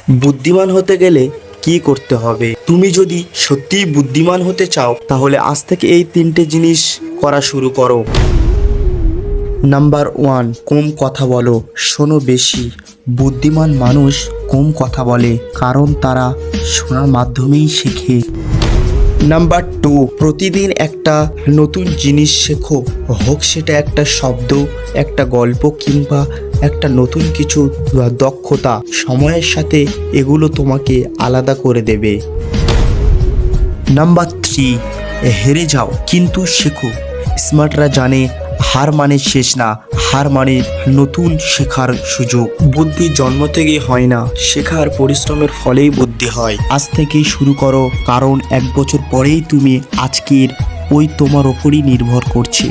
বুদ্ধিমান হতে গেলে কি করতে হবে? তুমি যদি সত্যিই বুদ্ধিমান হতে চাও তাহলে আজ থেকে এই 3টে জিনিস করা শুরু করো। নাম্বার 1, কম কথা বলো, শোনো বেশি। বুদ্ধিমান মানুষ কম কথা বলে কারণ তারা শোনার মাধ্যমেই শেখে। নাম্বার 2, প্রতিদিন একটা নতুন জিনিস শেখো, হোক সেটা একটা শব্দ, একটা গল্প কিংবা একটা নতুন কিছু দক্ষতা। সময়ের সাথে এগুলো তোমাকে আলাদা করে দেবে। নাম্বার 3, হেরে যাও কিন্তু শেখো। স্মার্টরা জানে হার মানে শেষ না, হার মানে নতুন শেখার সুযোগ। বুদ্ধি জন্ম থেকেই হয় না, শেখার পরিশ্রমের ফলেই বুদ্ধি হয়। আজ থেকেই শুরু করো, কারণ 1 বছর পরেই তুমি আজকের তোমার ওপরই নির্ভর করছে।